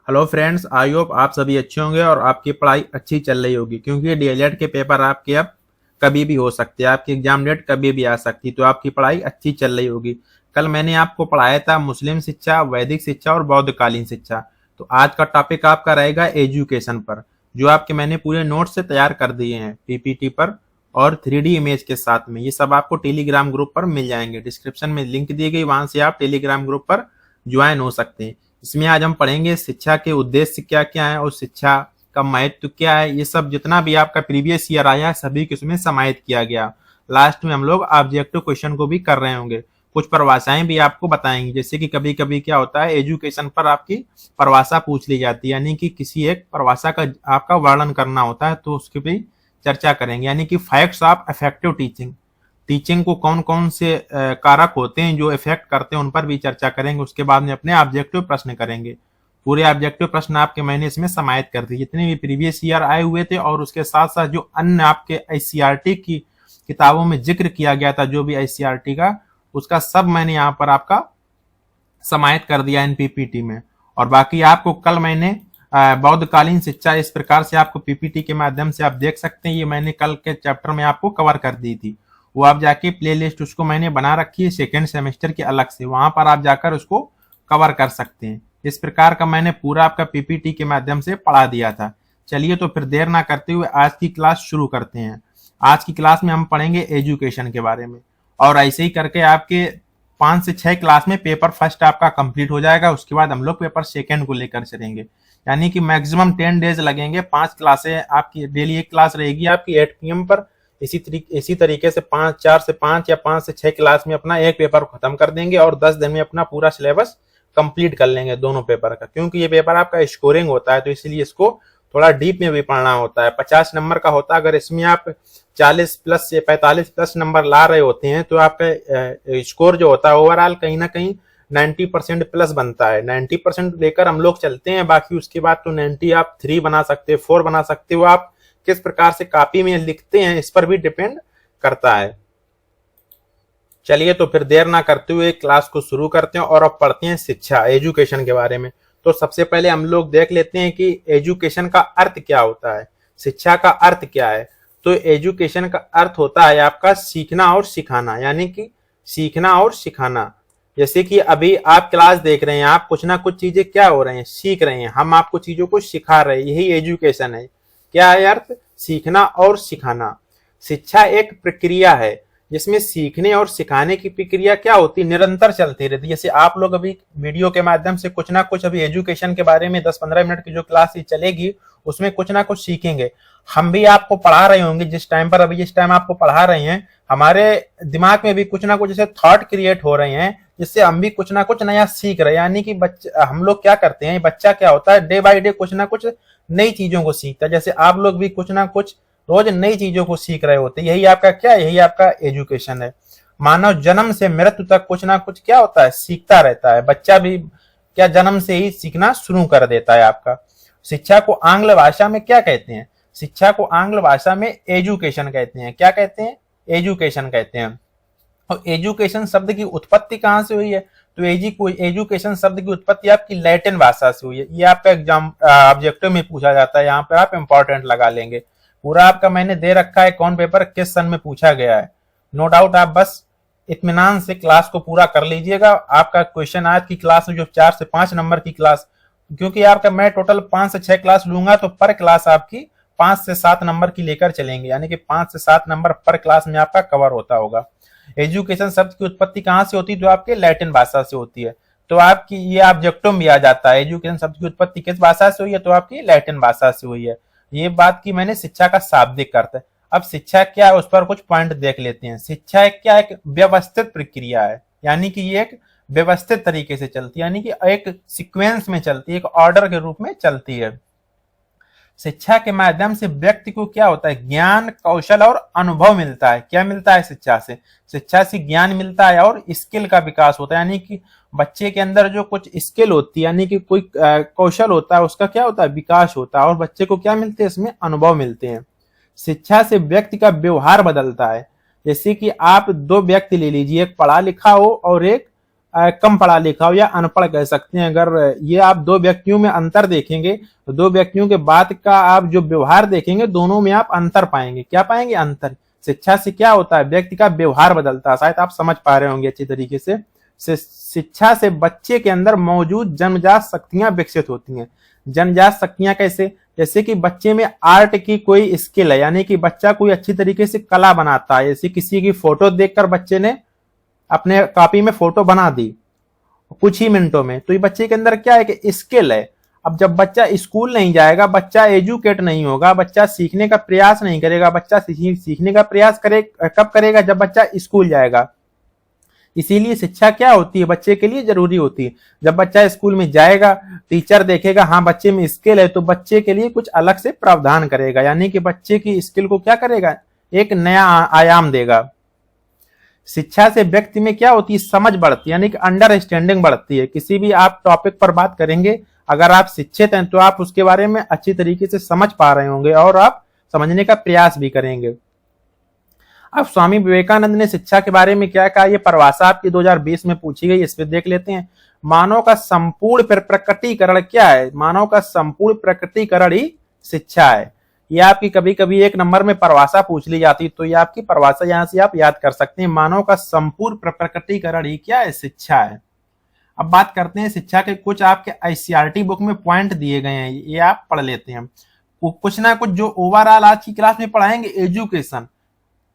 Hello friends, I hope आप सभी अच्छे होंगे और आपकी पढ़ाई अच्छी चल रही होगी, क्योंकि डीएलएड के पेपर आपके अब कभी भी हो सकते हैं। आपकी एग्जाम डेट कभी भी आ सकती है, तो आपकी पढ़ाई अच्छी चल रही होगी। कल मैंने आपको पढ़ाया था मुस्लिम शिक्षा, वैदिक शिक्षा और बौद्धकालीन शिक्षा। तो आज का टॉपिक आपका रहेगा एजुकेशन पर, जो आपके मैंने पूरे नोट्स से तैयार कर दिए हैं पीपीटी पर और 3D इमेज के साथ में। ये सब आपको टेलीग्राम ग्रुप पर मिल जाएंगे। डिस्क्रिप्शन में लिंक दी गई, वहां से आप टेलीग्राम ग्रुप पर ज्वाइन हो सकते हैं। इसमें आज हम पढ़ेंगे शिक्षा के उद्देश्य क्या क्या है और शिक्षा का महत्व क्या है। ये सब जितना भी आपका प्रीवियस ईयर आया है सभी को इसमें समाहित किया गया। लास्ट में हम लोग ऑब्जेक्टिव क्वेश्चन को भी कर रहे होंगे, कुछ परिभाषाएं भी आपको बताएंगे। जैसे कि कभी कभी क्या होता है, एजुकेशन पर आपकी परिभाषा पूछ ली जाती है, यानी कि किसी एक परिभाषा का आपका वर्णन करना होता है, तो उसकी भी चर्चा करेंगे। यानी कि facts of effective teaching, teaching को कौन कौन से कारक होते हैं जो इफेक्ट करते हैं, उन पर भी चर्चा करेंगे। उसके बाद में अपने ऑब्जेक्टिव प्रश्न करेंगे। पूरे ऑब्जेक्टिव प्रश्न आपके मैंने इसमें समाहित कर दिए, जितने भी प्रीवियस ईयर आए हुए थे, और उसके साथ साथ जो अन्य आपके आईसीआरटी की किताबों में जिक्र किया गया था, जो भी आईसीआरटी का, उसका सब मैंने यहाँ पर आपका समाहित कर दिया एनपीपीटी में। और बाकी आपको कल मैंने बौद्धकालीन शिक्षा इस प्रकार से आपको पीपीटी के माध्यम से आप देख सकते हैं। ये मैंने कल के चैप्टर में आपको कवर कर दी थी। वो आप जाके प्लेलिस्ट उसको मैंने बना रखी है सेकेंड सेमेस्टर के अलग से, वहां पर आप जाकर उसको कवर कर सकते हैं। इस प्रकार का मैंने पूरा आपका पीपीटी के माध्यम से पढ़ा दिया था। चलिए तो फिर देर ना करते हुए आज की क्लास शुरू करते हैं। आज की क्लास में हम पढ़ेंगे एजुकेशन के बारे में, और ऐसे ही करके आपके 5 से 6 क्लास में पेपर फर्स्ट आपका कंप्लीट हो जाएगा। उसके बाद हम लोग पेपर सेकेंड को लेकर चलेंगे, यानी कि मैक्सिमम 10 डेज लगेंगे। 5 क्लासें आपकी, डेली एक क्लास रहेगी आपकी 8 PM पर। इसी तरीके से 4 से 5 या 5 से 6 क्लास में अपना एक पेपर खत्म कर देंगे और 10 दिन में अपना पूरा सिलेबस कंप्लीट कर लेंगे दोनों पेपर का। क्योंकि ये पेपर आपका स्कोरिंग होता है, तो इसलिए इसको थोड़ा डीप में भी पढ़ना होता है। 50 नंबर का होता है, अगर इसमें आप 40 प्लस से 45 प्लस नंबर ला रहे होते हैं, तो आपका स्कोर जो होता है ओवरऑल कहीं ना कहीं 90% प्लस बनता है। 90% लेकर हम लोग चलते हैं। बाकी उसके बाद तो 90 आप 3 बना सकते हो, 4 बना सकते हो। आप किस प्रकार से कॉपी में लिखते हैं इस पर भी डिपेंड करता है। चलिए तो फिर देर ना करते हुए क्लास को शुरू करते हैं और अब पढ़ते हैं शिक्षा, एजुकेशन के बारे में। तो सबसे पहले हम लोग देख लेते हैं कि एजुकेशन का अर्थ क्या होता है, शिक्षा का अर्थ क्या है। तो एजुकेशन का अर्थ होता है आपका सीखना और सिखाना, यानी कि सीखना और सिखाना। जैसे कि अभी आप क्लास देख रहे हैं, आप कुछ ना कुछ चीजें क्या हो रहे हैं, सीख रहे हैं। हम आपको चीजों को सिखा रहे हैं, यही एजुकेशन है। क्या है अर्थ? सीखना और सिखाना। शिक्षा एक प्रक्रिया है जिसमें सीखने और सिखाने की प्रक्रिया क्या होती है, निरंतर चलती रहती है। जैसे आप लोग अभी वीडियो के माध्यम से कुछ ना कुछ अभी एजुकेशन के बारे में 10-15 मिनट की जो क्लास चलेगी उसमें कुछ ना कुछ सीखेंगे। हम भी आपको पढ़ा रहे होंगे जिस टाइम पर, अभी जिस टाइम आपको पढ़ा रहे हैं, हमारे दिमाग में भी कुछ ना कुछ ऐसे थॉट क्रिएट हो रहे हैं जिससे हम भी कुछ ना कुछ नया सीख रहे हैं। यानी कि हम लोग क्या करते हैं, बच्चा क्या होता है, डे बाय डे कुछ ना कुछ नई चीजों को सीखता है। जैसे आप लोग भी कुछ ना कुछ रोज नई चीजों को सीख रहे होते हैं। यही आपका क्या है, यही आपका एजुकेशन है। मानव जन्म से मृत्यु तक कुछ ना कुछ क्या होता है, सीखता रहता है। बच्चा भी क्या जन्म से ही सीखना शुरू कर देता है आपका। शिक्षा को आंग्ल भाषा में क्या कहते हैं? शिक्षा को आंग्ल भाषा में एजुकेशन कहते हैं। क्या कहते हैं? एजुकेशन कहते हैं। और एजुकेशन शब्द की उत्पत्ति कहां से हुई है? तो एजुकेशन शब्द की उत्पत्ति आपकी लैटिन भाषा से हुई है। ये आपका एग्जाम ऑब्जेक्टिव में पूछा जाता है, यहाँ पर आप इंपॉर्टेंट लगा लेंगे। पूरा आपका मैंने दे रखा है कौन पेपर किस सन में पूछा गया है। नो डाउट आप बस इत्मीनान से क्लास को पूरा कर लीजिएगा। आपका क्वेश्चन आज की क्लास में जो 4 से 5 नंबर की क्लास, क्योंकि आपका मैं टोटल 5 से 6 क्लास लूंगा, तो पर क्लास आपकी 5 से 7 नंबर की लेकर चलेंगे, यानी कि 5 से 7 नंबर पर क्लास में आपका कवर होता होगा। एजुकेशन शब्द की उत्पत्ति कहां से होती है? तो आपके लैटिन भाषा से होती है। तो आपकी ये ऑब्जेक्टिव में आ जाता है, एजुकेशन शब्द की उत्पत्ति किस भाषा से हुई है? तो आपकी लैटिन भाषा से हुई है। ये बात की मैंने शिक्षा का शाब्दिक अर्थ है। अब शिक्षा क्या है उस पर कुछ पॉइंट देख लेते हैं। शिक्षा एक क्या, एक व्यवस्थित प्रक्रिया है, यानी कि ये एक व्यवस्थित तरीके से चलती है, यानी कि एक सीक्वेंस में चलती है, एक ऑर्डर के रूप में चलती है। शिक्षा के माध्यम से व्यक्ति को क्या होता है, ज्ञान, कौशल और अनुभव मिलता है। क्या मिलता है शिक्षा से? शिक्षा से ज्ञान मिलता है और स्किल का विकास होता है, यानी कि बच्चे के अंदर जो कुछ स्किल होती है, यानी कि कोई कौशल होता है, उसका क्या होता है, विकास होता है। और बच्चे को क्या मिलते हैं, इसमें अनुभव मिलते हैं। शिक्षा से व्यक्ति का व्यवहार बदलता है। जैसे कि आप 2 व्यक्ति ले लीजिए, एक पढ़ा लिखा हो और एक कम पढ़ा लिखा हो या अनपढ़ कह सकते हैं। अगर ये आप दो व्यक्तियों में अंतर देखेंगे तो दो व्यक्तियों के बाद का आप जो व्यवहार देखेंगे दोनों में आप अंतर पाएंगे। क्या पाएंगे? अंतर। शिक्षा से क्या होता है? व्यक्ति का व्यवहार बदलता है। शायद आप समझ पा रहे होंगे अच्छी तरीके से। शिक्षा से बच्चे के अंदर मौजूद जन्मजात शक्तियां विकसित होती हैं। जन्मजात शक्तियां कैसे? जैसे कि बच्चे में आर्ट की कोई स्किल है, यानी कि बच्चा कोई अच्छी तरीके से कला बनाता है। जैसे किसी की फोटो देखकर बच्चे ने अपने कॉपी में फोटो बना दी कुछ ही मिनटों में, तो ये बच्चे के अंदर क्या है कि स्किल है। अब जब बच्चा स्कूल नहीं जाएगा, बच्चा एजुकेट नहीं होगा, बच्चा सीखने का प्रयास नहीं करेगा। बच्चा सीखने का प्रयास कब करेगा? जब बच्चा स्कूल जाएगा। इसीलिए शिक्षा क्या होती है? बच्चे के लिए जरूरी होती है। जब बच्चा स्कूल में जाएगा, टीचर देखेगा हाँ बच्चे में स्किल है, तो बच्चे के लिए कुछ अलग से प्रावधान करेगा, यानी कि बच्चे की स्किल को क्या करेगा? एक नया आयाम देगा। शिक्षा से व्यक्ति में क्या होती है? समझ बढ़ती है, यानी कि अंडरस्टैंडिंग बढ़ती है। किसी भी आप टॉपिक पर बात करेंगे, अगर आप शिक्षित हैं तो आप उसके बारे में अच्छी तरीके से समझ पा रहे होंगे और आप समझने का प्रयास भी करेंगे। अब स्वामी विवेकानंद ने शिक्षा के बारे में क्या कहा, ये परिभाषा आपकी 2020 में पूछी गई, इस पे देख लेते हैं। मानव का संपूर्ण प्रकटीकरण क्या है? मानव का संपूर्ण प्रकटीकरण ही शिक्षा है। ये आपकी कभी कभी एक नंबर में परिभाषा पूछ ली जाती, तो ये आपकी परिभाषा यहां से आप याद कर सकते हैं। मानव का संपूर्ण प्रकटीकरण ही क्या है? शिक्षा है। अब बात करते हैं शिक्षा के कुछ आपके आईसीआरटी बुक में पॉइंट दिए गए हैं, ये आप पढ़ लेते हैं। कुछ ना कुछ जो ओवरऑल आज की क्लास में पढ़ाएंगे, एजुकेशन,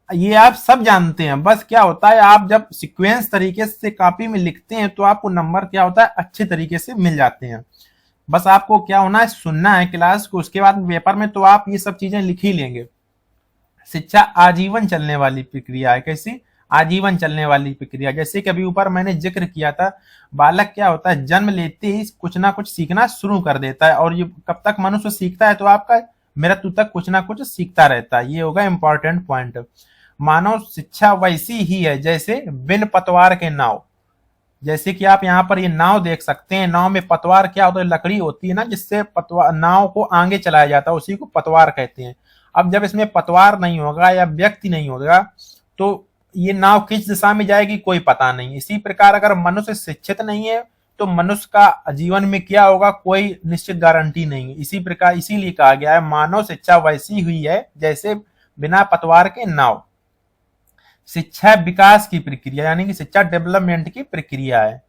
ये आप सब जानते हैं। बस क्या होता है, आप जब सीक्वेंस तरीके से कॉपी में लिखते हैं तो आपको नंबर क्या होता है? अच्छे तरीके से मिल जाते हैं। बस आपको क्या होना है? सुनना है क्लास को, उसके बाद पेपर में तो आप ये सब चीजें लिख ही लेंगे। शिक्षा आजीवन चलने वाली प्रक्रिया है। कैसी? आजीवन चलने वाली प्रक्रिया। जैसे कि अभी ऊपर मैंने जिक्र किया था, बालक क्या होता है? जन्म लेते ही कुछ ना कुछ सीखना शुरू कर देता है, और ये कब तक मनुष्य सीखता है? तो आपका मृत्यु तक कुछ ना कुछ सीखता रहता है। ये होगा इंपॉर्टेंट पॉइंट। मानव शिक्षा वैसी ही है जैसे बिन पतवार के नाव। जैसे कि आप यहाँ पर ये नाव देख सकते हैं, नाव में पतवार क्या होता है? लकड़ी होती है ना, जिससे नाव को आगे चलाया जाता है, उसी को पतवार कहते हैं। अब जब इसमें पतवार नहीं होगा या व्यक्ति नहीं होगा तो ये नाव किस दिशा में जाएगी? कोई पता नहीं। इसी प्रकार अगर मनुष्य शिक्षित नहीं है तो मनुष्य का जीवन में क्या होगा? कोई निश्चित गारंटी नहीं है। इसी प्रकार इसीलिए कहा गया है मानव शिक्षा वैसी हुई है जैसे बिना पतवार के नाव। शिक्षा विकास की प्रक्रिया, यानी कि शिक्षा डेवलपमेंट की प्रक्रिया है।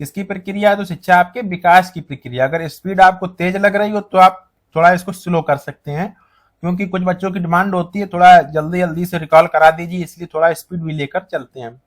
किसकी प्रक्रिया है? तो शिक्षा आपके विकास की प्रक्रिया। अगर स्पीड आपको तेज लग रही हो तो आप थोड़ा इसको स्लो कर सकते हैं, क्योंकि कुछ बच्चों की डिमांड होती है थोड़ा जल्दी जल्दी से रिकॉल करा दीजिए, इसलिए थोड़ा स्पीड भी लेकर चलते हैं।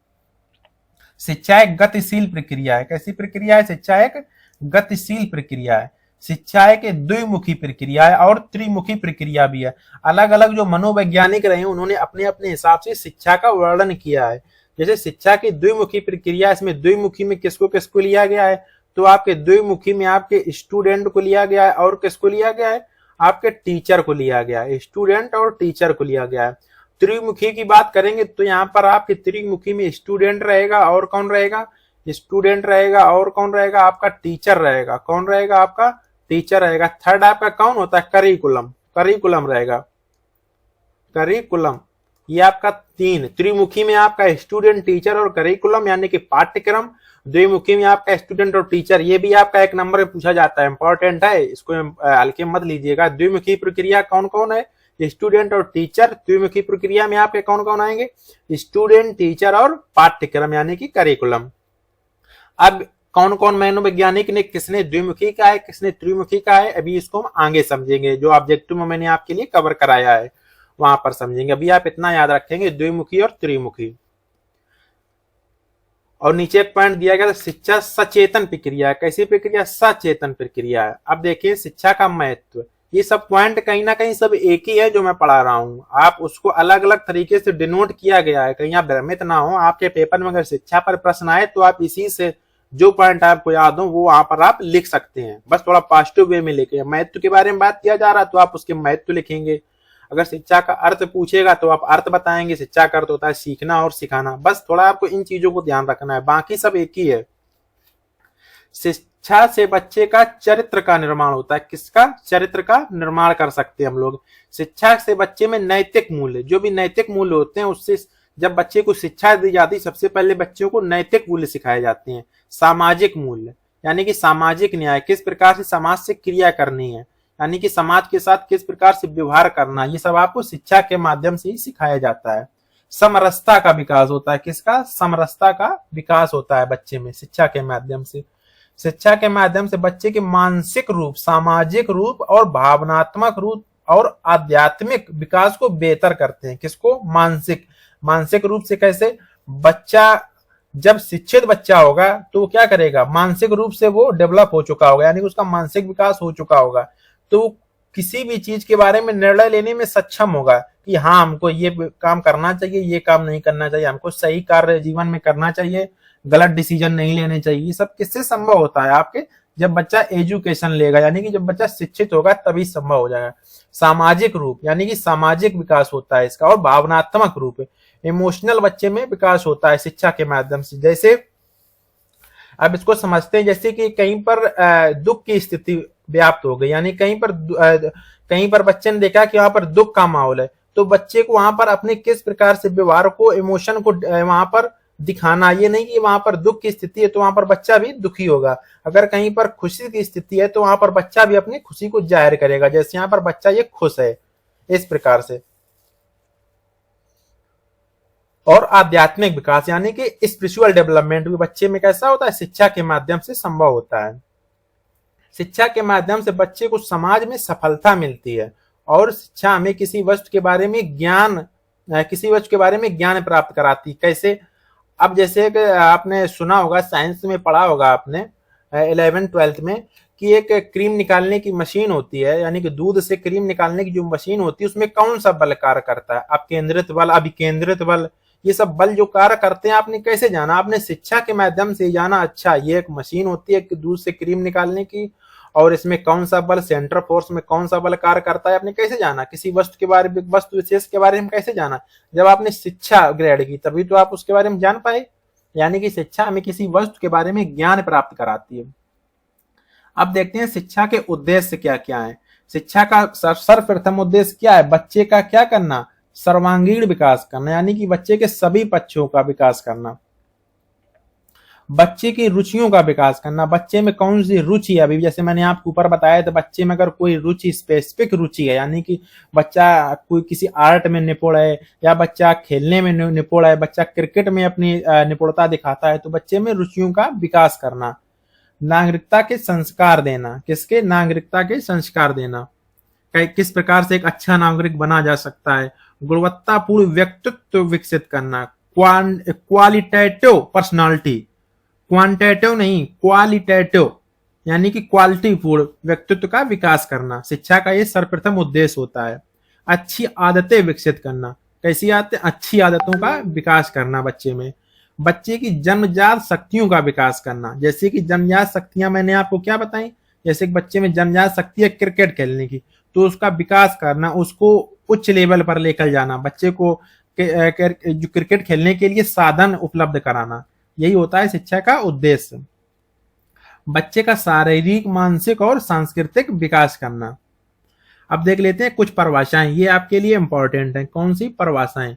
शिक्षा एक गतिशील प्रक्रिया है। कैसी प्रक्रिया है? शिक्षा एक गतिशील प्रक्रिया है। शिक्षा एक द्विमुखी प्रक्रिया है और त्रिमुखी प्रक्रिया भी है। अलग अलग जो मनोवैज्ञानिक रहे उन्होंने अपने अपने हिसाब से शिक्षा का वर्णन किया है। जैसे शिक्षा की द्विमुखी प्रक्रिया, इसमें द्विमुखी में किसको किसको लिया गया है? तो आपके द्विमुखी में आपके स्टूडेंट को लिया गया है, और किसको लिया गया है? आपके टीचर को लिया गया है। स्टूडेंट और टीचर को लिया गया है। त्रिमुखी की बात करेंगे तो यहाँ पर आपके त्रिमुखी में स्टूडेंट रहेगा, और कौन रहेगा? स्टूडेंट रहेगा, और कौन रहेगा? आपका टीचर रहेगा। कौन रहेगा? आपका टीचर रहेगा। थर्ड आपका कौन होता है? करिकुलम। करिकुलम रहेगा। करिकुलम ये आपका तीन। त्रिमुखी में आपका स्टूडेंट, टीचर और करिकुलम, यानी कि पाठ्यक्रम। द्विमुखी में आपका स्टूडेंट और टीचर। ये भी आपका एक नंबर में पूछा जाता है, इंपॉर्टेंट है, इसको हल्के मत लीजिएगा। द्विमुखी प्रक्रिया कौन कौन है? स्टूडेंट और टीचर। द्विमुखी प्रक्रिया में आपके कौन कौन आएंगे? स्टूडेंट, टीचर और पाठ्यक्रम, यानी कि करिकुलम। अब कौन कौन मनोवैज्ञानिक ने किसने द्विमुखी का है, किसने त्रिमुखी का है, अभी इसको हम आगे समझेंगे। जो ऑब्जेक्टिव में मैंने आपके लिए कवर कराया है वहां पर समझेंगे। अभी आप इतना याद रखेंगे, द्विमुखी और त्रिमुखी। और नीचे एक पॉइंट दिया गया, शिक्षा सचेतन प्रक्रिया है। कैसी प्रक्रिया? सचेतन प्रक्रिया है। अब देखिए शिक्षा का महत्व, ये सब पॉइंट कहीं ना कहीं सब एक ही है जो मैं पढ़ा रहा हूँ, आप उसको अलग अलग तरीके से डिनोट किया गया है, कहीं आप भ्रमित ना हो। आपके पेपर में अगर शिक्षा पर प्रश्न आए तो आप इसी से जो पॉइंट आपको याद हो वो वहां पर आप लिख सकते हैं। बस थोड़ा पॉजिटिव वे में लिखे। महत्व के बारे में बात किया जा रहा है तो आप उसके महत्व लिखेंगे। अगर शिक्षा का अर्थ पूछेगा तो आप अर्थ बताएंगे। शिक्षा का अर्थ होता है सीखना और सिखाना। बस थोड़ा आपको इन चीजों को ध्यान रखना है, बाकी सब एक ही है। शिक्षा से बच्चे का चरित्र का निर्माण होता है। किसका? चरित्र का निर्माण कर सकते हैं हम लोग। शिक्षा से बच्चे में नैतिक मूल्य, जो भी नैतिक मूल्य होते हैं उससे जब बच्चे को शिक्षा दी जाती है, सबसे पहले बच्चों को नैतिक मूल्य सिखाए जाते हैं, सामाजिक मूल्य यानी कि सामाजिक न्याय, किस प्रकार से समाज से क्रिया करनी है, यानी कि समाज के साथ किस प्रकार से व्यवहार करना, ये सब आपको शिक्षा के माध्यम से ही सिखाया जाता है। समरसता का विकास होता है, किसका? समरसता का विकास होता है बच्चे में शिक्षा के माध्यम से। शिक्षा के माध्यम से बच्चे के मानसिक रूप, सामाजिक रूप और भावनात्मक रूप और आध्यात्मिक विकास को बेहतर करते हैं। किसको? मानसिक रूप से कैसे? बच्चा जब शिक्षित बच्चा होगा तो वो क्या करेगा? मानसिक रूप से वो डेवलप हो चुका होगा, यानी कि उसका मानसिक विकास हो चुका होगा, तो वो किसी भी चीज के बारे में निर्णय लेने में सक्षम होगा कि हाँ हमको ये काम करना चाहिए, ये काम नहीं करना चाहिए, हमको सही कार्य जीवन में करना चाहिए, गलत डिसीजन नहीं लेने चाहिए। ये सब किससे संभव होता है? आपके जब बच्चा एजुकेशन लेगा, यानी कि जब बच्चा शिक्षित होगा तभी संभव हो जाएगा। सामाजिक रूप यानी कि सामाजिक विकास होता है इसका, और भावनात्मक रूप, इमोशनल बच्चे में विकास होता है शिक्षा के माध्यम से। जैसे अब इसको समझते हैं, जैसे कि कहीं पर दुख की स्थिति व्याप्त हो गई, यानी कहीं पर बच्चे ने देखा कि वहां पर दुख का माहौल है, तो बच्चे को वहां पर अपने किस प्रकार से व्यवहार को, इमोशन को वहां पर दिखाना। ये नहीं कि वहां पर दुख की स्थिति है तो वहां पर बच्चा भी दुखी होगा, अगर कहीं पर खुशी की स्थिति है तो वहां पर बच्चा भी अपनी खुशी को जाहिर करेगा, जैसे यहाँ पर बच्चा ये खुश है, इस प्रकार से। और आध्यात्मिक विकास यानी कि स्पिरिचुअल डेवलपमेंट भी बच्चे में कैसा होता है? शिक्षा के माध्यम से संभव होता है। शिक्षा के माध्यम से बच्चे को समाज में सफलता मिलती है, और शिक्षा हमें किसी वस्तु के बारे में ज्ञान प्राप्त कराती। कैसे? अब जैसे कि आपने सुना होगा, साइंस में पढ़ा होगा आपने 11th-12th में, कि एक क्रीम निकालने की मशीन होती है, यानी कि दूध से क्रीम निकालने की जो मशीन होती है उसमें कौन सा बल कार्य करता है? अपकेंद्रित बल, अभिकेंद्रित बल, ये सब बल जो कार्य करते हैं आपने कैसे जाना? आपने शिक्षा के माध्यम से जाना। अच्छा, ये एक मशीन होती है कि दूध से क्रीम निकालने की, और इसमें कौन सा बल, सेंटर फोर्स में कौन सा बल कार्य करता है, आपने कैसे जाना? किसी वस्तु के बारे में, वस्तु विशेष के बारे में कैसे जाना? जब आपने शिक्षा ग्रहण की तभी तो आप उसके बारे में जान पाए। यानी कि शिक्षा हमें किसी वस्तु के बारे में ज्ञान प्राप्त कराती है। अब देखते हैं शिक्षा के उद्देश्य क्या क्या है। शिक्षा का सर्वप्रथम उद्देश्य क्या है? बच्चे का क्या करना? सर्वांगीण विकास करना, यानी कि बच्चे के सभी पक्षों का विकास करना, बच्चे की रुचियों का विकास करना। बच्चे में कौन सी रुचि है? अभी जैसे मैंने आपको ऊपर बताया था, बच्चे में अगर कोई रुचि, स्पेसिफिक रुचि है, यानी कि बच्चा कोई किसी आर्ट में निपुण है, या बच्चा खेलने में निपुण है, बच्चा क्रिकेट में अपनी निपुणता दिखाता है, तो बच्चे में रुचियों का विकास करना। नागरिकता के संस्कार देना। किसके? नागरिकता के संस्कार देना, किस प्रकार से एक अच्छा नागरिक बना जा सकता है। गुणवत्तापूर्ण व्यक्तित्व विकसित करना, क्वालिटेटिव पर्सनालिटी, क्वांटिटेटिव नहीं, क्वालिटेटिव यानी कि क्वालिटी पूर्ण व्यक्तित्व का विकास करना। शिक्षा का ये सर्वप्रथम उद्देश्य होता है। अच्छी आदतें विकसित करना। कैसी आदतें? अच्छी आदतों का विकास करना बच्चे में। बच्चे की जन्मजात शक्तियों का विकास करना। जैसे कि जन्मजात शक्तियां मैंने आपको क्या बताई? जैसे कि बच्चे में जन्मजात शक्ति है क्रिकेट खेलने की, तो उसका विकास करना, उसको उच्च लेवल पर लेकर जाना, बच्चे को जो क्रिकेट खेलने के लिए साधन उपलब्ध कराना, यही होता है शिक्षा का उद्देश्य। बच्चे का शारीरिक, मानसिक और सांस्कृतिक विकास करना। अब देख लेते हैं कुछ परिभाषाएं, ये आपके लिए इंपॉर्टेंट है। कौन सी परिभाषाएं?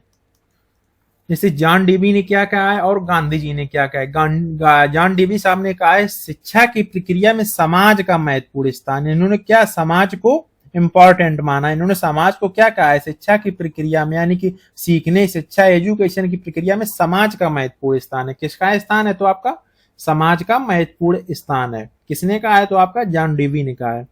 जैसे जॉन डीवी ने क्या कहा है और गांधी जी ने क्या कहा है। जॉन डीवी साहब ने कहा है शिक्षा की प्रक्रिया में समाज का महत्वपूर्ण स्थान। इन्होंने क्या समाज को इंपॉर्टेंट माना। इन्होंने समाज को क्या कहा है? शिक्षा की प्रक्रिया में, यानी कि सीखने, शिक्षा, एजुकेशन की प्रक्रिया में समाज का महत्वपूर्ण स्थान है। किसका स्थान है? तो आपका समाज का महत्वपूर्ण स्थान है। किसने कहा है? तो आपका जॉन डीवी ने कहा है।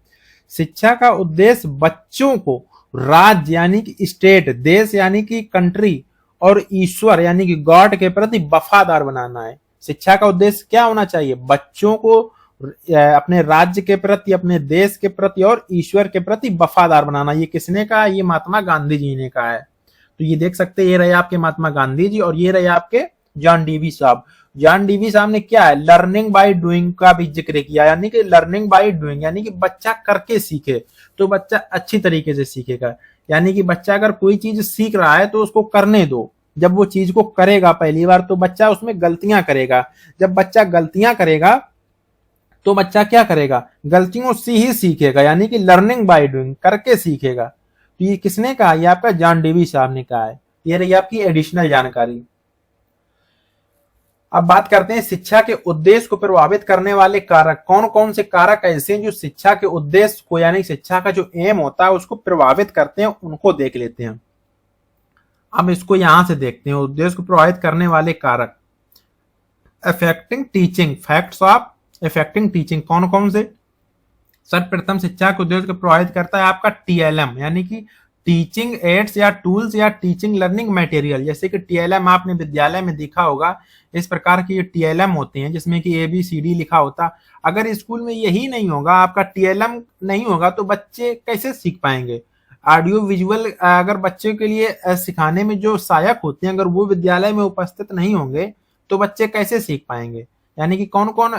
शिक्षा का उद्देश्य बच्चों को राज्य यानी कि स्टेट, देश यानी कि कंट्री, और ईश्वर यानी कि गॉड के प्रति वफादार बनाना है। शिक्षा का उद्देश्य क्या होना चाहिए? बच्चों को अपने राज्य के प्रति, अपने देश के प्रति और ईश्वर के प्रति वफादार बनाना। ये किसने कहा? ये महात्मा गांधी जी ने कहा है। तो ये देख सकते हैं, ये रहे आपके महात्मा गांधी जी और ये रहे आपके जॉन डीवी साहब। जॉन डीवी साहब ने क्या है? लर्निंग बाय डूइंग का भी जिक्र किया, यानी कि लर्निंग बाय डूइंग, यानी कि बच्चा करके सीखे तो बच्चा अच्छी तरीके से सीखेगा। यानी कि बच्चा अगर कोई चीज सीख रहा है तो उसको करने दो। जब वो चीज को करेगा पहली बार तो बच्चा उसमें गलतियां करेगा। जब बच्चा गलतियां करेगा तो बच्चा क्या करेगा? गलतियों से ही सीखेगा, यानी कि लर्निंग बाय डूइंग, करके सीखेगा। तो ये किसने कहा? ये आपका जॉन डीवी साहब ने कहा है। ये रही आपकी एडिशनल जानकारी। अब बात करते हैं शिक्षा के उद्देश्य को प्रभावित करने वाले कारक। कौन कौन से कारक ऐसे हैं जो शिक्षा के उद्देश्य को यानी शिक्षा का जो एम होता है उसको प्रभावित करते हैं, उनको देख लेते हैं। अब इसको यहां से देखते हैं, उद्देश्य को प्रभावित करने वाले कारक। Affecting teaching, facts of affecting teaching कौन कौन से? सर्वप्रथम शिक्षा के उद्देश्य को प्रभावित करता है आपका टीएलएम यानी कि टीचिंग एड्स या टूल्स या टीचिंग लर्निंग मटेरियल। जैसे कि टीएलएम आपने विद्यालय में देखा होगा, इस प्रकार के टीएलएम होते हैं जिसमें कि ABCD लिखा होता। अगर स्कूल में यही नहीं होगा, आपका टीएलएम नहीं होगा, तो बच्चे कैसे सीख पाएंगे? ऑडियो विजुअल अगर बच्चे के लिए सिखाने में जो सहायक होते हैं, अगर वो विद्यालय में उपस्थित नहीं होंगे तो बच्चे कैसे सीख पाएंगे? यानी कि कौन कौन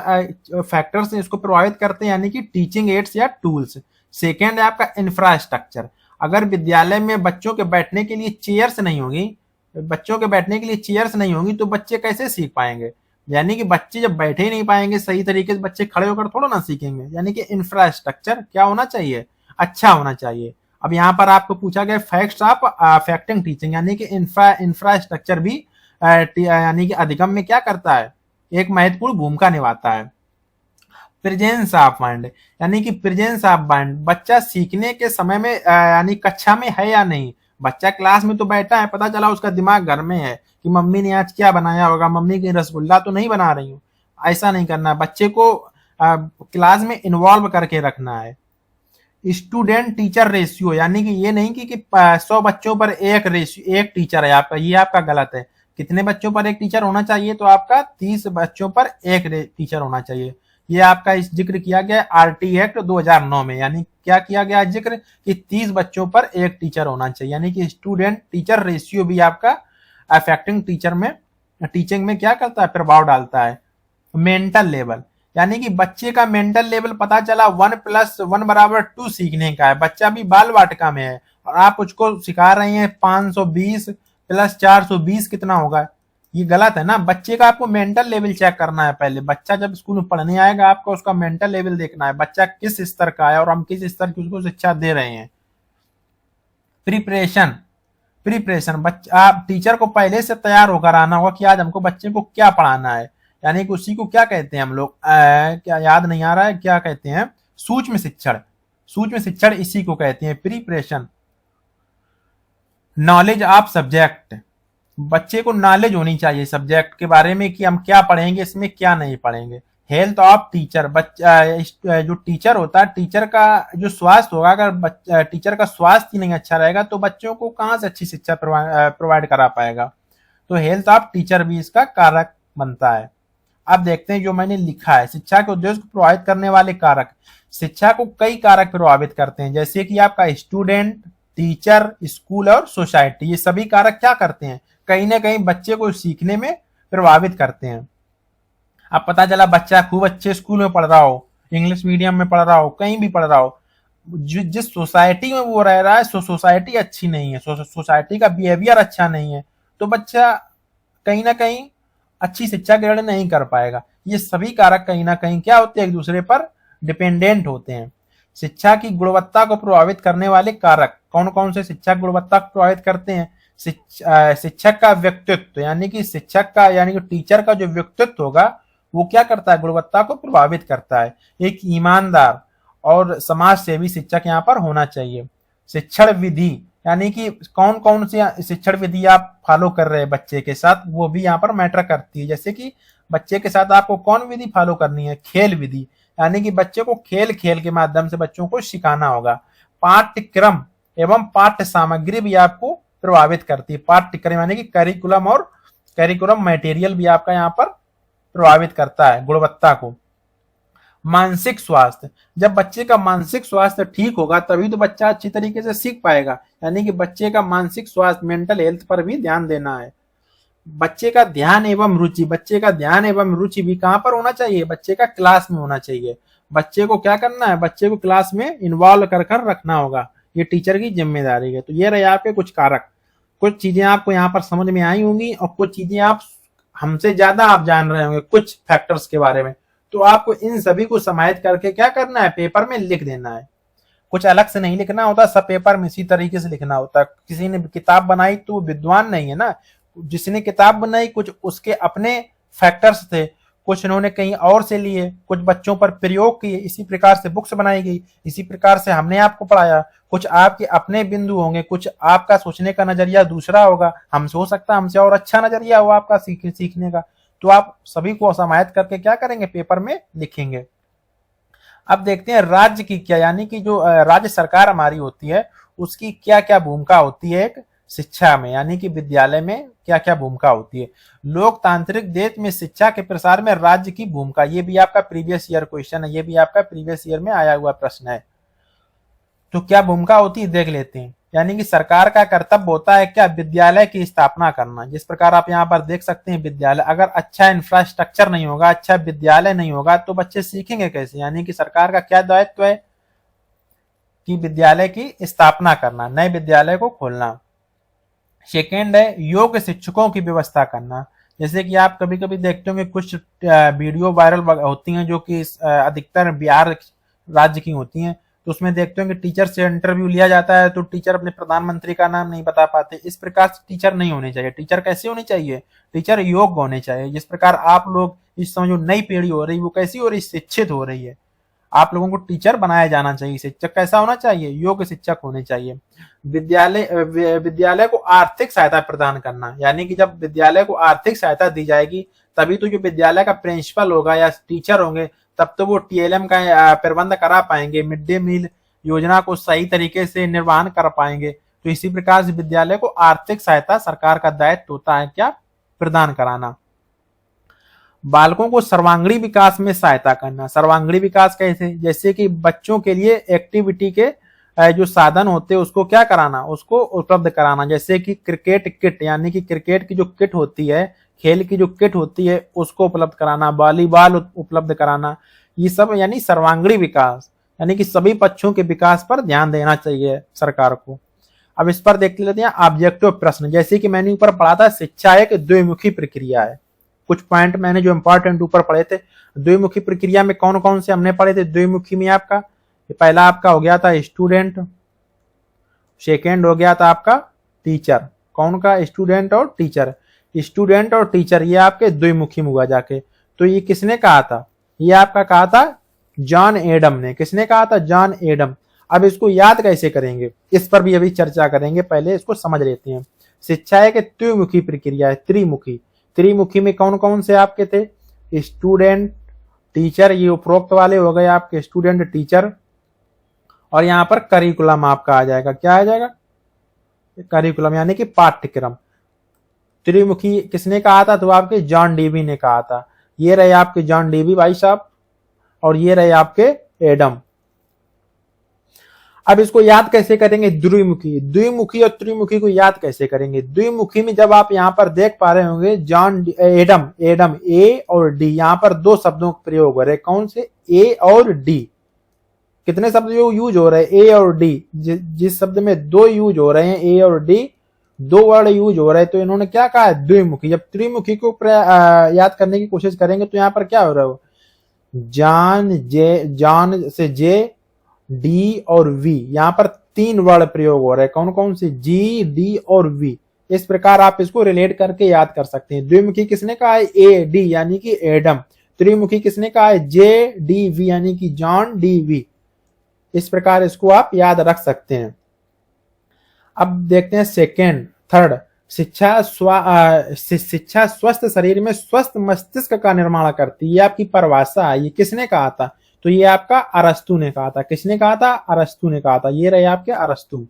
फैक्टर्स इसको प्रभावित करते हैं, यानी कि टीचिंग एड्स या टूल्स। सेकेंड है आपका इंफ्रास्ट्रक्चर। अगर विद्यालय में बच्चों के बैठने के लिए चेयर्स नहीं होंगी, तो बच्चे कैसे सीख पाएंगे? यानी कि बच्चे जब बैठे ही नहीं पाएंगे सही तरीके से, बच्चे खड़े होकर थोड़ा ना सीखेंगे। यानी कि इंफ्रास्ट्रक्चर क्या होना चाहिए? अच्छा होना चाहिए। अब यहाँ पर आपको पूछा गया फैक्ट्स ऑफ अफेक्टिंग टीचिंग, यानी कि इंफ्रास्ट्रक्चर भी यानी कि अधिगम में क्या करता है? एक महत्वपूर्ण भूमिका निभाता है। प्रेजेंस ऑफ माइंड, यानी कि प्रेजेंस ऑफ माइंड, बच्चा सीखने के समय में यानी कक्षा में है या नहीं। बच्चा क्लास में तो बैठा है, पता चला उसका दिमाग घर में है कि मम्मी ने आज क्या बनाया होगा, मम्मी की रसगुल्ला तो नहीं बना रही हूँ। ऐसा नहीं करना है, बच्चे को क्लास में इन्वॉल्व करके रखना है। स्टूडेंट टीचर रेशियो, यानी कि ये नहीं कि 100 बच्चों पर एक टीचर है आपका, ये आपका गलत है। कितने बच्चों पर एक टीचर होना चाहिए? तो आपका 30 बच्चों पर एक टीचर होना चाहिए। ये आपका इस जिक्र किया गया RT एक्ट 2009 में, यानी क्या किया गया जिक्र कि 30 बच्चों पर एक टीचर होना चाहिए। यानी कि स्टूडेंट टीचर रेशियो भी आपका अफेक्टिंग टीचिंग में क्या करता है? प्रभाव डालता है। मेंटल लेवल, यानी कि बच्चे का मेंटल लेवल पता चला 1 + 1 = 2 सीखने का है। बच्चा भी बाल वाटिका में है और आप उसको सिखा रहे हैं 520 + 420 कितना होगा? ये गलत है ना। बच्चे का आपको मेंटल लेवल चेक करना है पहले। बच्चा जब स्कूल में पढ़ने आएगा आपको उसका मेंटल लेवल देखना है, बच्चा किस स्तर का है और हम किस स्तर की उसको शिक्षा दे रहे हैं। प्रिपरेशन, बच्चा आप टीचर को पहले से तैयार होकर आना होगा कि आज हमको बच्चे को क्या पढ़ाना है। यानी कि उसी को क्या कहते हैं हम लोग, क्या याद नहीं आ रहा है, क्या कहते हैं? सूक्ष्म शिक्षण इसी को कहते हैं प्रिपरेशन। नॉलेज ऑफ सब्जेक्ट, बच्चे को नॉलेज होनी चाहिए सब्जेक्ट के बारे में कि हम क्या पढ़ेंगे, इसमें क्या नहीं पढ़ेंगे। हेल्थ ऑफ टीचर, बच्चा जो टीचर होता है, टीचर का जो स्वास्थ्य होगा, अगर टीचर का स्वास्थ्य ही नहीं अच्छा रहेगा तो बच्चों को कहाँ से अच्छी शिक्षा प्रोवाइड करा पाएगा। तो हेल्थ ऑफ टीचर भी इसका कारक बनता है। अब देखते हैं जो मैंने लिखा है, शिक्षा के उद्देश्य को प्रभावित करने वाले कारक। शिक्षा को कई कारक प्रभावित करते हैं, जैसे कि आपका स्टूडेंट, टीचर, स्कूल और सोसाइटी। ये सभी कारक क्या करते हैं? कहीं ना कहीं बच्चे को सीखने में प्रभावित करते हैं। अब पता चला बच्चा खूब अच्छे स्कूल में पढ़ रहा हो, इंग्लिश मीडियम में पढ़ रहा हो, कहीं भी पढ़ रहा हो, जिस सोसाइटी में वो रह रहा है सोसाइटी अच्छी नहीं है, सोसाइटी का बिहेवियर अच्छा नहीं है, तो बच्चा कहीं ना कहीं अच्छी शिक्षा ग्रहण नहीं कर पाएगा। ये सभी कारक कहीं ना कहीं क्या होते हैं? एक दूसरे पर डिपेंडेंट होते हैं। शिक्षा की गुणवत्ता को प्रभावित करने वाले कारक कौन कौन से शिक्षा की गुणवत्ता को प्रभावित करते हैं? शिक्षक का व्यक्तित्व, यानी कि शिक्षक का यानी कि टीचर का जो व्यक्तित्व होगा वो क्या करता है? गुणवत्ता को प्रभावित करता है। एक ईमानदार और समाज सेवी शिक्षक यहाँ पर होना चाहिए। शिक्षण विधि, यानी कि कौन कौन सी शिक्षण विधि आप फॉलो कर रहे हैं बच्चे के साथ, वो भी यहाँ पर मैटर करती है। जैसे कि बच्चे के साथ आपको कौन विधि फॉलो करनी है? खेल विधि, यानी कि बच्चे को खेल के माध्यम से बच्चों को सिखाना होगा। पाठ्यक्रम एवं पाठ्य सामग्री भी आपको प्रभावित करती है। पाठ्यक्रम यानी कि करिकुलम मटेरियल भी आपका यहाँ पर प्रभावित करता है गुणवत्ता को। मानसिक स्वास्थ्य, जब बच्चे का मानसिक स्वास्थ्य ठीक होगा तभी तो बच्चा अच्छी तरीके से सीख पाएगा। यानी कि बच्चे का मानसिक स्वास्थ्य, मेंटल हेल्थ पर भी ध्यान देना है। बच्चे का ध्यान एवं रुचि भी कहाँ पर होना चाहिए? बच्चे का क्लास में होना चाहिए। बच्चे को क्या करना है? बच्चे को क्लास में इन्वॉल्व कर रखना होगा, ये टीचर की जिम्मेदारी है। तो ये रहे आपके कुछ कारक। कुछ चीजें आपको यहाँ पर समझ में आई होंगी और कुछ चीजें आप हमसे ज्यादा आप जान रहे होंगे कुछ फैक्टर्स के बारे में, तो आपको इन सभी को समाहित करके क्या करना है? पेपर में लिख देना है। कुछ अलग से नहीं लिखना होता, सब पेपर में इसी तरीके से लिखना होता। किसी ने किताब बनाई तो वो विद्वान नहीं है ना, जिसने किताब बनाई कुछ उसके अपने फैक्टर्स थे, कुछ इन्होंने कहीं और से लिए, कुछ बच्चों पर प्रयोग किए, इसी प्रकार से बुक्स बनाई गई, इसी प्रकार से हमने आपको पढ़ाया। कुछ आपके अपने बिंदु होंगे, कुछ आपका सोचने का नजरिया दूसरा होगा, हमसे हो सकता है हमसे और अच्छा नजरिया हो आपका सीखने का, तो आप सभी को समाहित करके क्या करेंगे, पेपर में लिखेंगे। अब देखते हैं राज्य की क्या, यानी कि जो राज्य सरकार हमारी होती है उसकी क्या क्या भूमिका होती है एक शिक्षा में, यानी कि विद्यालय में क्या क्या भूमिका होती है। लोकतांत्रिक देश में शिक्षा के प्रसार में राज्य की भूमिका, ये भी आपका प्रीवियस ईयर क्वेश्चन है, ये भी आपका प्रीवियस ईयर में आया हुआ प्रश्न है। तो क्या भूमिका होती है देख लेते हैं। यानी कि सरकार का कर्तव्य होता है क्या, विद्यालय की स्थापना करना। जिस प्रकार आप यहाँ पर देख सकते हैं विद्यालय, अगर अच्छा इंफ्रास्ट्रक्चर नहीं होगा, अच्छा विद्यालय नहीं होगा तो बच्चे सीखेंगे कैसे। यानी कि सरकार का क्या दायित्व है कि विद्यालय की स्थापना करना, नए विद्यालय को खोलना। सेकेंड है योग्य शिक्षकों की व्यवस्था करना। जैसे कि आप कभी कभी देखते होंगे कुछ वीडियो वायरल होती हैं जो कि अधिकतर बिहार राज्य की होती हैं, तो उसमें देखते होंगे टीचर से इंटरव्यू लिया जाता है तो टीचर अपने प्रधानमंत्री का नाम नहीं बता पाते। इस प्रकार से टीचर नहीं होने चाहिए। टीचर कैसे होने चाहिए, टीचर योग्य होने चाहिए। जिस प्रकार आप लोग इस समय जो नई पीढ़ी हो रही है वो कैसी हो रही है, शिक्षित हो रही है। आप लोगों को टीचर बनाया जाना चाहिए। शिक्षक कैसा होना चाहिए, योग्य शिक्षक होने चाहिए। विद्यालय को आर्थिक सहायता प्रदान करना, यानी कि जब विद्यालय को आर्थिक सहायता दी जाएगी तभी तो जो विद्यालय का प्रिंसिपल होगा या टीचर होंगे तब तो वो टीएलएम का प्रबंध करा पाएंगे, मिड डे मील योजना को सही तरीके से निर्वहन कर पाएंगे। तो इसी प्रकार से विद्यालय को आर्थिक सहायता सरकार का दायित्व होता है क्या, प्रदान कराना। बालकों को सर्वांगीण विकास में सहायता करना। सर्वांगीण विकास कैसे, जैसे कि बच्चों के लिए एक्टिविटी के जो साधन होते हैं उसको क्या कराना, उसको उपलब्ध कराना। जैसे कि क्रिकेट किट, यानी कि क्रिकेट की जो किट होती है, खेल की जो किट होती है उसको उपलब्ध कराना, वॉलीबॉल उपलब्ध कराना, ये सब यानी सर्वांगीण विकास, यानी कि सभी पक्षों के विकास पर ध्यान देना चाहिए सरकार को। अब इस पर देख लेते हैं ऑब्जेक्टिव प्रश्न। जैसे कि मैंने ऊपर पढ़ा था शिक्षा एक द्विमुखी प्रक्रिया है। कुछ पॉइंट मैंने जो इंपॉर्टेंट ऊपर पढ़े थे। द्विमुखी प्रक्रिया में कौन कौन से हमने पढ़े थे द्विमुखी में आपका, पहला आपका हो गया था स्टूडेंट, सेकेंड हो गया था आपका टीचर। कौन का, स्टूडेंट और टीचर। स्टूडेंट और टीचर ये आपके द्विमुखी में हुआ जाके। तो ये किसने कहा था, ये आपका कहा था जॉन एडम ने। किसने कहा था, जॉन एडम। अब इसको याद कैसे करेंगे इस पर भी अभी चर्चा करेंगे, पहले इसको समझ लेते हैं। शिक्षा एक द्विमुखी प्रक्रिया है, त्रिमुखी। त्रिमुखी में कौन कौन से आपके थे, स्टूडेंट, टीचर, ये उपरोक्त वाले हो गए आपके स्टूडेंट टीचर, और यहाँ पर करिकुलम आपका आ जाएगा। क्या आ जाएगा, करिकुलम यानी कि पाठ्यक्रम। त्रिमुखी किसने कहा था, तो आपके जॉन डीवी ने कहा था। ये रहे आपके जॉन डीवी भाई साहब, और ये रहे आपके एडम। अब इसको याद कैसे करेंगे, द्विमुखी। द्विमुखी और त्रिमुखी को याद कैसे करेंगे। द्विमुखी में जब आप यहाँ पर देख पा रहे होंगे जॉन एडम, एडम ए और डी, यहाँ पर दो शब्दों का प्रयोग हो रहे हैं। कौन से, ए और डी। कितने शब्द यूज हो रहे हैं, ए और डी। जिस शब्द में दो यूज हो रहे हैं, ए और डी, दो वर्ड यूज हो रहे हैं, तो इन्होंने क्या कहा है, द्विमुखी। जब त्रिमुखी को याद करने की कोशिश करेंगे तो यहाँ पर क्या हो रहा है, जॉन से जे, डी और वी, यहाँ पर तीन वर्ड प्रयोग हो रहे हैं। कौन कौन से, जी, डी और वी। इस प्रकार आप इसको रिलेट करके याद कर सकते हैं। द्विमुखी किसने कहा है, ए डी यानी कि एडम। त्रिमुखी किसने कहा है, जे डी वी यानी कि जॉन डी वी। इस प्रकार इसको आप याद रख सकते हैं। अब देखते हैं सेकेंड, थर्ड, शिक्षा स्वस्थ शरीर में स्वस्थ मस्तिष्क का निर्माण करती है। ये आपकी परिभाषा है। ये किसने कहा था, तो ये आपका अरस्तु ने कहा था। किसने कहा था, अरस्तु ने कहा था। ये रहे आपके अरस्तु।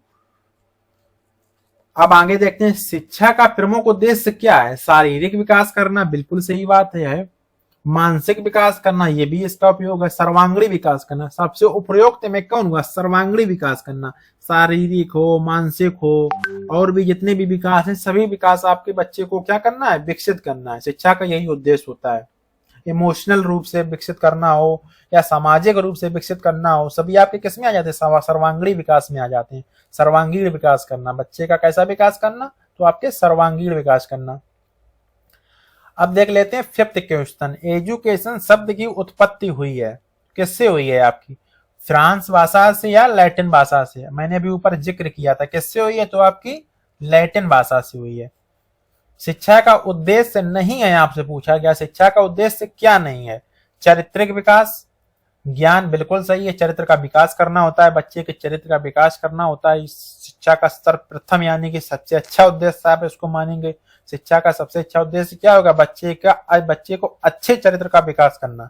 अब आगे देखते हैं शिक्षा का प्रमुख उद्देश्य क्या है। शारीरिक विकास करना, बिल्कुल सही बात है। मानसिक विकास करना, ये भी इसका उपयोग है। सर्वांगीण विकास करना, सबसे उपयुक्त में कौन हुआ, सर्वांगीण विकास करना। शारीरिक हो, मानसिक हो, और भी जितने भी विकास है, सभी विकास आपके बच्चे को क्या करना है, विकसित करना है। शिक्षा का यही उद्देश्य होता है। इमोशनल रूप से विकसित करना हो या सामाजिक रूप से विकसित करना हो, सभी आपके किस में आ जाते हैं, सर्वांगीण विकास में आ जाते हैं। सर्वांगीण विकास करना, बच्चे का कैसा विकास करना, तो आपके सर्वांगीण विकास करना। अब देख लेते हैं फिफ्थ क्वेश्चन। एजुकेशन शब्द की उत्पत्ति हुई है, किससे हुई है आपकी, फ्रांस भाषा से या लैटिन भाषा से? मैंने अभी ऊपर जिक्र किया था किससे हुई है, तो आपकी लैटिन भाषा से हुई है। शिक्षा का उद्देश्य नहीं है, आपसे पूछा गया शिक्षा का उद्देश्य क्या नहीं है? चारित्रिक विकास, ज्ञान, बिल्कुल सही है। चरित्र का विकास करना होता है, बच्चे के चरित्र का विकास करना होता है। शिक्षा का सर्वप्रथम यानी कि सबसे अच्छा उद्देश्य आप इसको मानेंगे। शिक्षा का सबसे अच्छा उद्देश्य क्या होगा? बच्चे को अच्छे चरित्र का विकास करना।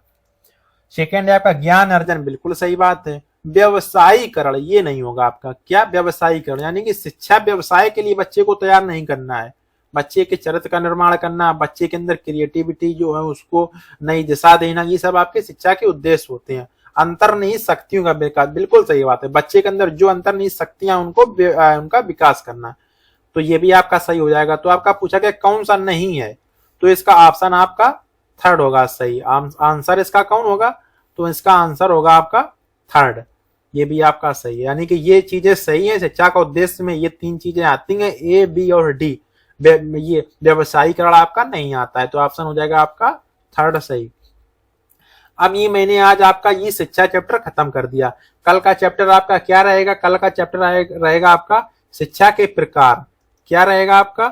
सेकेंड है आपका ज्ञान अर्जन, बिल्कुल सही बात है। व्यवसायीकरण, ये नहीं होगा आपका। क्या? व्यवसायीकरण, यानी कि शिक्षा व्यवसाय के लिए बच्चे को तैयार नहीं करना है, बच्चे के चरित्र का निर्माण करना, बच्चे के अंदर क्रिएटिविटी जो है उसको नई दिशा देना, ये सब आपके शिक्षा के उद्देश्य होते हैं। अंतर्निहित शक्तियों का विकास, बिल्कुल सही बात है। बच्चे के अंदर जो अंतर्निहित शक्तियां उनका विकास करना, तो ये भी आपका सही हो जाएगा। तो आपका पूछा गया कौन सा नहीं है, तो इसका ऑप्शन आपका थर्ड होगा सही आंसर। इसका कौन होगा? तो इसका आंसर होगा आपका थर्ड। ये भी आपका सही है, यानी कि ये चीजें सही है। शिक्षा का उद्देश्य में ये तीन चीजें आती हैं, ए, बी और डी। ये व्यवसायीकरण आपका नहीं आता है, तो ऑप्शन हो जाएगा आपका थर्ड सही। अब ये मैंने आज आपका ये शिक्षा चैप्टर खत्म कर दिया। कल का चैप्टर आपका क्या रहेगा? कल का चैप्टर रहेगा आपका शिक्षा के प्रकार। क्या रहेगा आपका?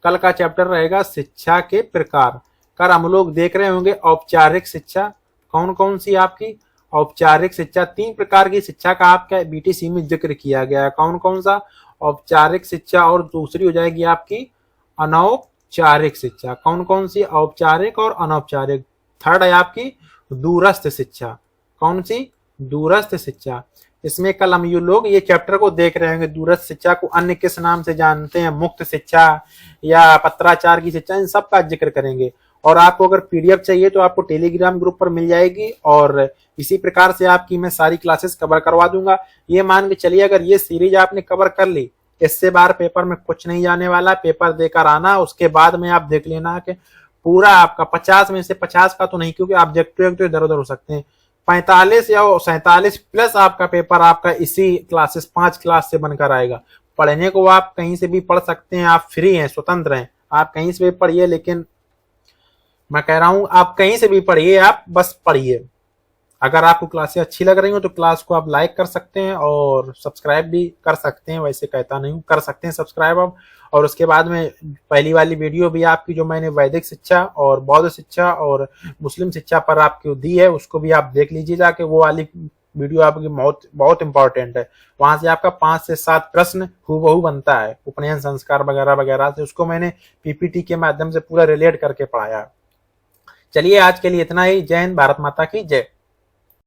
कल का चैप्टर रहेगा शिक्षा के प्रकार। कर हम लोग देख रहे होंगे औपचारिक शिक्षा, कौन कौन सी आपकी औपचारिक शिक्षा, 3 प्रकार की शिक्षा का आपका बीटीसी में जिक्र किया गया है। कौन कौन सा? औपचारिक शिक्षा, और दूसरी हो जाएगी आपकी अनौपचारिक शिक्षा। कौन कौन सी? औपचारिक और अनौपचारिक। थर्ड है आपकी दूरस्थ शिक्षा। कौन सी? दूरस्थ शिक्षा। इसमें कल हम लोग ये चैप्टर को देख रहे होंगे। दूरस्थ शिक्षा को अन्य किस नाम से जानते हैं? मुक्त शिक्षा या पत्राचार की शिक्षा, इन सब का जिक्र करेंगे। और आपको अगर पीडीएफ चाहिए तो आपको टेलीग्राम ग्रुप पर मिल जाएगी, और इसी प्रकार से आपकी मैं सारी क्लासेस कवर करवा दूंगा। ये मान के चलिए अगर ये सीरीज आपने कवर कर ली, इससे बाहर पेपर में कुछ नहीं जाने वाला। पेपर देकर आना, उसके बाद में आप देख लेना कि पूरा आपका 50 में से 50 का तो नहीं, क्योंकि ऑब्जेक्टिव तो इधर उधर हो सकते हैं, 45 या 47 प्लस आपका पेपर आपका इसी क्लासेस 5 क्लास से बनकर आएगा। पढ़ने को आप कहीं से भी पढ़ सकते हैं, आप फ्री हैं, स्वतंत्र हैं, आप कहीं से भी पढ़िए। लेकिन मैं कह रहा हूं आप कहीं से भी पढ़िए, आप बस पढ़िए। अगर आपको क्लासें अच्छी लग रही हो तो क्लास को आप लाइक कर सकते हैं और सब्सक्राइब भी कर सकते हैं। वैसे कहता नहीं हूँ, कर सकते हैं सब्सक्राइब अब। और उसके बाद में पहली वाली वीडियो भी आपकी जो मैंने वैदिक शिक्षा और बौद्ध शिक्षा और मुस्लिम शिक्षा पर आपको दी है, उसको भी आप देख लीजिए जाके। वो वाली वीडियो आपकी बहुत बहुत इंपॉर्टेंट है। वहां से आपका 5 से 7 प्रश्न हूबहू बनता है उपनयन संस्कार वगैरह वगैरह से। उसको मैंने पीपीटी के माध्यम से पूरा रिलेट करके पढ़ाया। चलिए आज के लिए इतना ही। जय हिंद, भारत माता की जय।